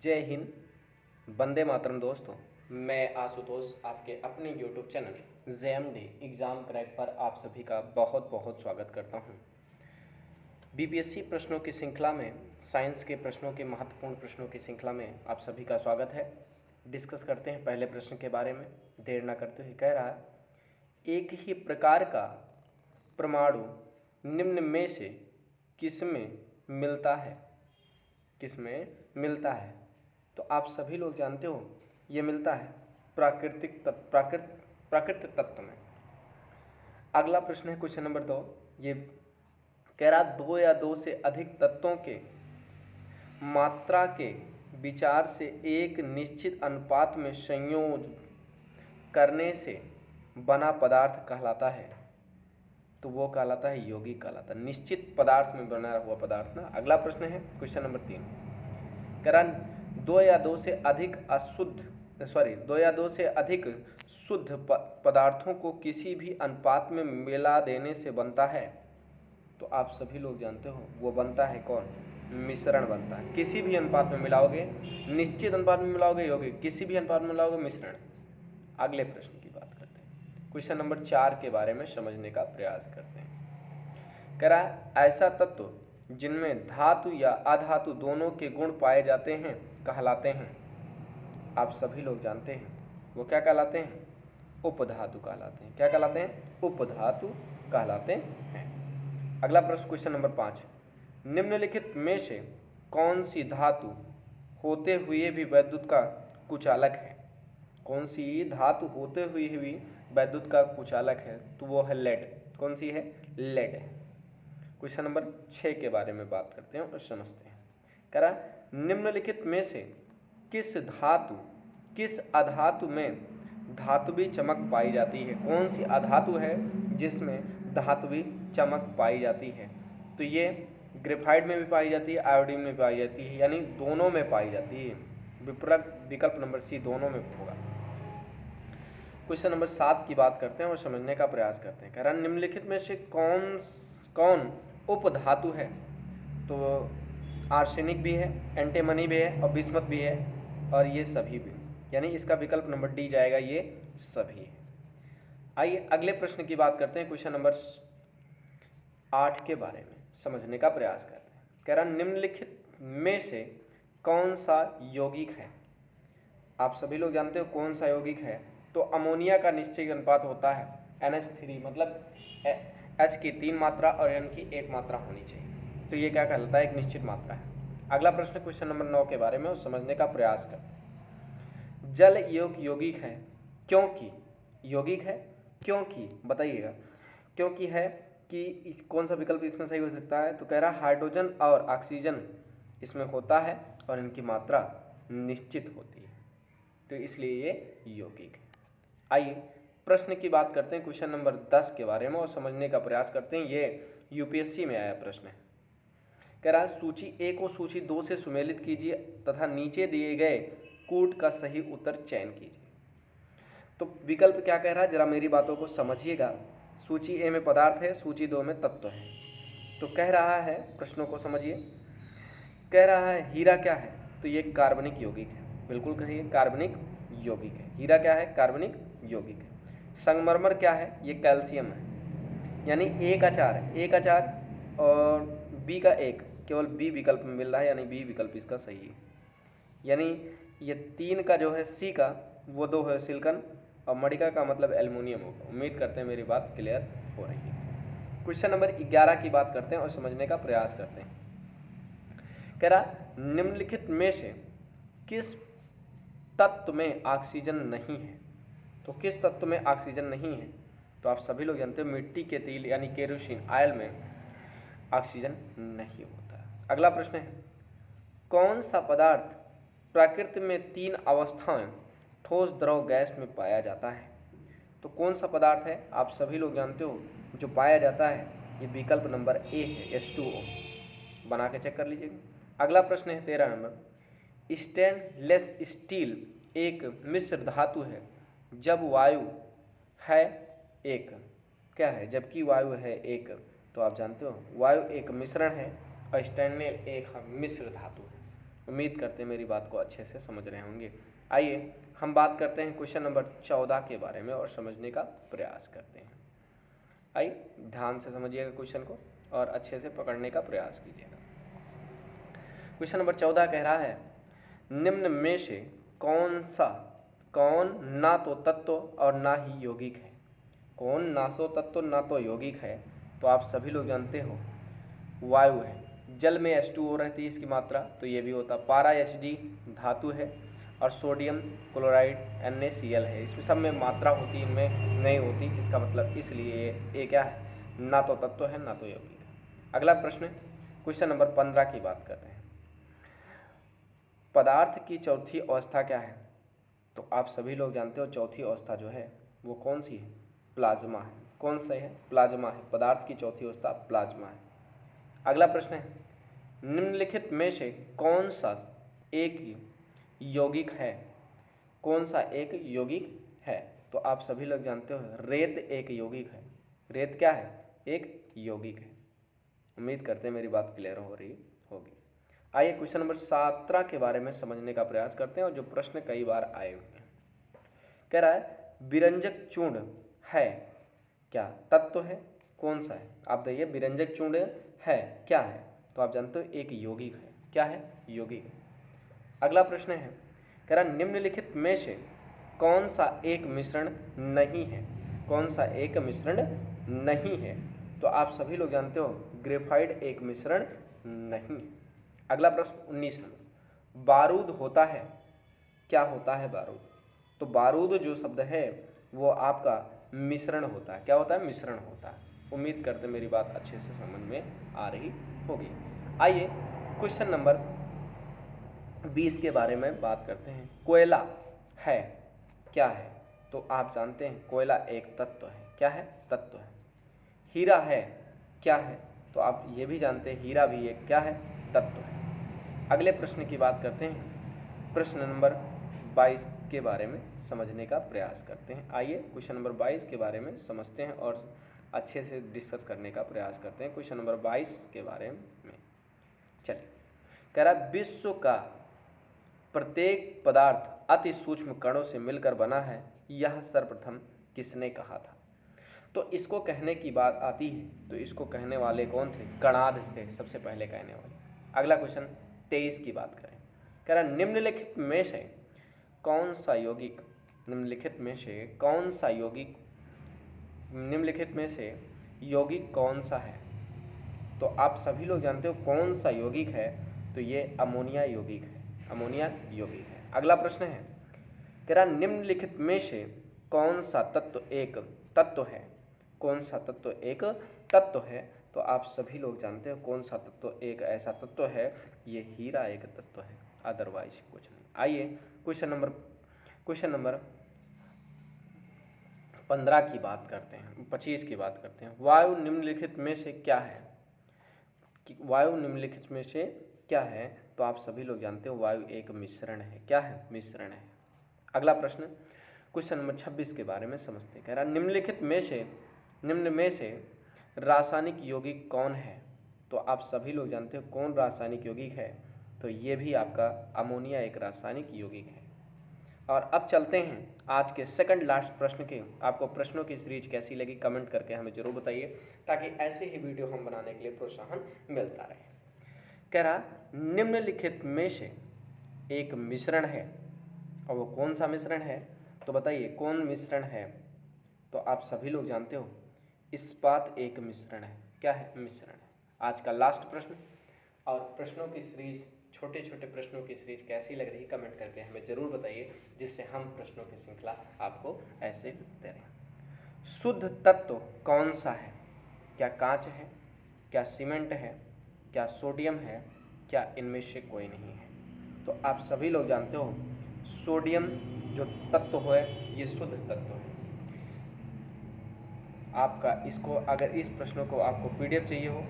जय हिंद, वंदे मातरम दोस्तों। मैं आशुतोष आपके अपने YouTube channel JMD exam crack पर आप सभी का बहुत बहुत स्वागत करता हूं। बीपीएससी प्रश्नों की श्रृंखला में साइंस के प्रश्नों के महत्वपूर्ण प्रश्नों की श्रृंखला में आप सभी का स्वागत है। डिस्कस करते हैं पहले प्रश्न के बारे में, देर न करते हुए। कह रहा है, एक ही प्रकार का परमाणु निम्न में से किसमें मिलता है? किसमें मिलता है? तो आप सभी लोग जानते हो ये मिलता है प्राकृतिक तत्व में। अगला प्रश्न है क्वेश्चन नंबर 2। ये कह रहा, दो या दो से अधिक तत्वों के मात्रा के विचार से एक निश्चित अनुपात में संयोजन करने से बना पदार्थ कहलाता है। तो वो कहलाता है यौगिक कहलाता है, निश्चित पदार्थ में बना हुआ पदार्थ ना। अगला प्रश्न है क्वेश्चन नंबर 3। कह रहा, दो या दो से अधिक शुद्ध पदार्थों को किसी भी अनुपात में मिला देने से बनता है। तो आप सभी लोग जानते हो वो बनता है कौन? मिश्रण बनता है। किसी भी अनुपात में मिलाओगे, निश्चित अनुपात में मिलाओगे यौगिक, किसी भी अनुपात में मिलाओगे मिश्रण। अगले प्रश्न की बात करते हैं, क्वेश्चन नंबर 4 के बारे में समझने का प्रयास करते हैं। कह रहा है, ऐसा तत्व जिनमें धातु या अधातु दोनों के गुण पाए जाते हैं कहलाते हैं। आप सभी लोग जानते हैं वो क्या कहलाते हैं? उपधातु कहलाते हैं। क्या कहलाते हैं? उपधातु कहलाते हैं। अगला प्रश्न क्वेश्चन नंबर 5। निम्नलिखित में से कौन सी धातु होते हुए भी वैद्युत का कुचालक है? कौन सी धातु होते हुए भी वैद्युत का कुचालक है? तो वो है लेड। कौन सी है? लेड है। क्वेश्चन नंबर 6 के बारे में बात करते हैं और समझते हैं। कह रहा, निम्नलिखित में से किस अधातु में धातुवी चमक पाई जाती है? कौन सी अधातु है जिसमें धातुवी चमक पाई जाती है? तो ये ग्रेफाइट में भी पाई जाती है, आयोडीन में पाई जाती है, यानी दोनों में पाई जाती है। विकल्प नंबर सी दोनों में होगा। क्वेश्चन नंबर 7 की बात करते हैं और समझने का प्रयास करते हैं। कह रहा, निम्नलिखित में से कौन उपधातु है? तो आर्सेनिक भी है, एंटीमनी भी है और बिस्मथ भी है, और ये सभी भी, यानी इसका विकल्प नंबर डी जाएगा, ये सभी है। आइए अगले प्रश्न की बात करते हैं, क्वेश्चन नंबर 8 के बारे में समझने का प्रयास करते हैं। कह रहा, निम्नलिखित में से कौन सा यौगिक है? आप सभी लोग जानते हो कौन सा यौगिक है? तो अमोनिया का निश्चित अनुपात होता है NH3, मतलब H की 3 मात्रा और N की 1 मात्रा होनी चाहिए। तो ये क्या कहलाता है? एक निश्चित मात्रा है। अगला प्रश्न क्वेश्चन नंबर 9 के बारे में और समझने का प्रयास करते हैं। जल यौगिक है क्योंकि, यौगिक है क्योंकि, बताइएगा क्योंकि है कि कौन सा विकल्प इसमें सही हो सकता है? तो कह रहा, हाइड्रोजन और ऑक्सीजन इसमें होता है और इनकी मात्रा निश्चित होती है, तो इसलिए ये यौगिक है। आइए प्रश्न की बात करते हैं, क्वेश्चन नंबर 10 के बारे में और समझने का प्रयास करते हैं। ये यूपीएससी में आया प्रश्न है। कह रहा है, सूची ए को सूची 2 से सुमेलित कीजिए तथा नीचे दिए गए कूट का सही उत्तर चयन कीजिए। तो विकल्प क्या कह रहा है, जरा मेरी बातों को समझिएगा। सूची ए में पदार्थ है, सूची 2 में तत्व है। तो कह रहा है, प्रश्नों को समझिए। कह रहा है, हीरा क्या है? तो ये कार्बनिक यौगिक है। बिल्कुल कहिए, कार्बनिक यौगिक है। हीरा क्या है? कार्बनिक यौगिक है। संगमरमर क्या है? ये कैल्शियम है, यानी ए का 4 है, ए का 4 और बी का 1, केवल बी विकल्प में मिल रहा है, यानी बी विकल्प इसका सही है। यानी ये 3 का जो है सी का, वो 2 है सिलिकॉन, और मणिका का मतलब एल्युमिनियम होगा। उम्मीद करते हैं मेरी बात क्लियर हो रही है। क्वेश्चन नंबर 11 की बात करते हैं और समझने का प्रयास करते हैं। कह रहा, निम्नलिखित में से किस तत्व में ऑक्सीजन नहीं है? तो किस तत्व में ऑक्सीजन नहीं है? तो आप सभी लोग जानते हो मिट्टी के तेल यानी केरोसिन ऑयल में ऑक्सीजन नहीं होता। अगला प्रश्न है, कौन सा पदार्थ प्रकृति में 3 अवस्थाएं ठोस, द्रव, गैस में पाया जाता है? तो कौन सा पदार्थ है? आप सभी लोग जानते हो जो पाया जाता है, ये विकल्प नंबर ए है, H2O। बना के चेक कर लीजिएगा। अगला प्रश्न है 13 नंबर। स्टेनलेस स्टील एक मिश्र धातु है जब वायु है एक, क्या है? जबकि वायु है एक। तो आप जानते हो वायु एक मिश्रण है और स्टेनलेस एक मिश्र धातु है। उम्मीद करते हैं मेरी बात को अच्छे से समझ रहे होंगे। आइए हम बात करते हैं क्वेश्चन नंबर 14 के बारे में और समझने का प्रयास करते हैं। आइए ध्यान से समझिएगा क्वेश्चन को और अच्छे से पकड़ने का प्रयास कीजिएगा। क्वेश्चन नंबर 14 कह रहा है, निम्न में से कौन ना तो तत्व और ना ही यौगिक है। कौन ना तो तत्व ना तो यौगिक है, तो आप सभी लोग जानते हो वायु है। जल में H2O रहती है इसकी मात्रा, तो ये भी होता। पारा Hg धातु है और सोडियम क्लोराइड NaCl है। इसमें सब में मात्रा होती है, इनमें नहीं होती। इसका मतलब इसलिए ये क्या है, ना तो तत्व है ना तो यौगिक है। अगला प्रश्न क्वेश्चन नंबर 15 की बात करते हैं। पदार्थ की चौथी अवस्था क्या है, तो आप सभी लोग जानते हो चौथी अवस्था जो है वो कौन सी है, प्लाज्मा है। कौन सा है, प्लाज्मा है। पदार्थ की चौथी अवस्था प्लाज्मा है। अगला प्रश्न है, निम्नलिखित में से कौन सा एक यौगिक है। कौन सा एक यौगिक है, तो आप सभी लोग जानते हो रेत एक यौगिक है। रेत क्या है, एक यौगिक है। उम्मीद करते हैं मेरी बात क्लियर हो रही होगी। आइए क्वेश्चन नंबर 17 के बारे में समझने का प्रयास करते हैं और जो प्रश्न कई बार आए हुए हैं। कह रहा है, विरंजक चूर्ण है क्या, तत्व है, कौन सा है। आप बताइए, विरंजक चूर्ण है क्या है, तो आप जानते हो एक यौगिक है। क्या है, यौगिक है। अगला प्रश्न है, कह रहा निम्नलिखित में से कौन सा एक मिश्रण नहीं है। कौन सा एक मिश्रण नहीं है, तो आप सभी लोग जानते हो ग्रेफाइट एक मिश्रण नहीं है। अगला प्रश्न 19 नंबर, बारूद होता है क्या होता है बारूद, तो बारूद जो शब्द है वो आपका मिश्रण होता है। क्या होता है, मिश्रण होता है। उम्मीद करते मेरी बात अच्छे से समझ में आ रही होगी। आइए क्वेश्चन नंबर 20 के बारे में बात करते हैं। कोयला है क्या है, तो आप जानते हैं कोयला एक तत्व है। क्या है, तत्व है। हीरा है क्या है, तो आप ये भी जानते हैं हीरा भी एक क्या है, तत्व है। अगले प्रश्न की बात करते हैं। प्रश्न नंबर 22 के बारे में समझने का प्रयास करते हैं। आइए क्वेश्चन नंबर 22 के बारे में समझते हैं और अच्छे से डिस्कस करने का प्रयास करते हैं। क्वेश्चन नंबर 22 के बारे में चलिए, कह रहा विश्व का प्रत्येक पदार्थ अति सूक्ष्म कणों से मिलकर बना है, यह सर्वप्रथम किसने कहा था। तो इसको कहने की बात आती है तो इसको कहने वाले कौन थे, कणाद थे सबसे पहले कहने वाले। अगला क्वेश्चन 23 की बात करें। कह रहा निम्नलिखित में से कौन सा यौगिक, निम्नलिखित में से कौन सा यौगिक, निम्नलिखित में से यौगिक कौन सा है, तो आप सभी लोग जानते हो कौन सा यौगिक है, तो ये अमोनिया यौगिक है। अमोनिया यौगिक है। अगला प्रश्न है, कह रहा निम्नलिखित में से कौन सा तत्व एक तत्व है। कौन सा तत्व एक तत्व है, तो आप सभी लोग जानते हो कौन सा तत्व एक ऐसा तत्व है, ये हीरा एक तत्व है, अदरवाइज कुछ नहीं। आइए क्वेश्चन नंबर 15 की बात करते हैं, 25 की बात करते हैं। वायु निम्नलिखित में से क्या है, वायु निम्नलिखित में से क्या है, तो आप सभी लोग जानते हो वायु एक मिश्रण है। क्या है, मिश्रण है। अगला प्रश्न क्वेश्चन नंबर 26 के बारे में समझते हैं। कह रहा निम्नलिखित में से, निम्न में से रासायनिक यौगिक कौन है, तो आप सभी लोग जानते हो कौन रासायनिक यौगिक है, तो ये भी आपका अमोनिया एक रासायनिक यौगिक है। और अब चलते हैं आज के सेकंड लास्ट प्रश्न के। आपको प्रश्नों की सीरीज कैसी लगी कमेंट करके हमें ज़रूर बताइए, ताकि ऐसे ही वीडियो हम बनाने के लिए प्रोत्साहन मिलता रहे। कह रहा निम्नलिखित में से एक मिश्रण है, और वो कौन सा मिश्रण है, तो बताइए कौन मिश्रण है, तो आप सभी लोग जानते हो इस्पात एक मिश्रण है। क्या है, मिश्रण है। आज का लास्ट प्रश्न। और प्रश्नों की सीरीज, छोटे छोटे प्रश्नों की सीरीज कैसी लग रही कमेंट करके हमें ज़रूर बताइए, जिससे हम प्रश्नों की श्रृंखला आपको ऐसे देते रहें। शुद्ध तत्व कौन सा है, क्या कांच है, क्या सीमेंट है, क्या सोडियम है, क्या इनमें से कोई नहीं है, तो आप सभी लोग जानते हो सोडियम जो तत्व है ये शुद्ध तत्व है। आपका इसको, अगर इस प्रश्नों को आपको PDF चाहिए हो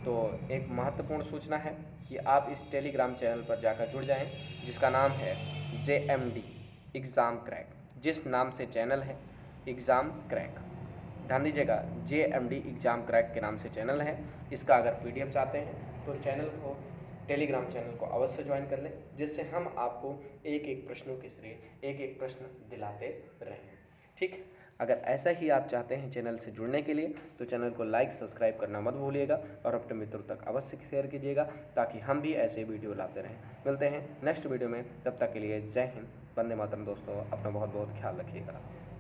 तो एक महत्वपूर्ण सूचना है कि आप इस टेलीग्राम चैनल पर जाकर जुड़ जाएं, जिसका नाम है JMD एग्ज़ाम क्रैक। जिस नाम से चैनल है एग्ज़ाम क्रैक, ध्यान दीजिएगा, JMD एग्ज़ाम क्रैक के नाम से चैनल है। इसका अगर PDF चाहते हैं तो चैनल को टेलीग्राम चैनल को अवश्य ज्वाइन कर लें, जिससे हम आपको एक एक प्रश्नों के श्रेय एक एक प्रश्न दिलाते रहें। ठीक, अगर ऐसा ही आप चाहते हैं चैनल से जुड़ने के लिए तो चैनल को लाइक सब्सक्राइब करना मत भूलिएगा और अपने मित्रों तक अवश्य शेयर कीजिएगा, ताकि हम भी ऐसे वीडियो लाते रहें। मिलते हैं नेक्स्ट वीडियो में, तब तक के लिए जय हिंद, वंदे मातरम। दोस्तों, अपना बहुत बहुत ख्याल रखिएगा।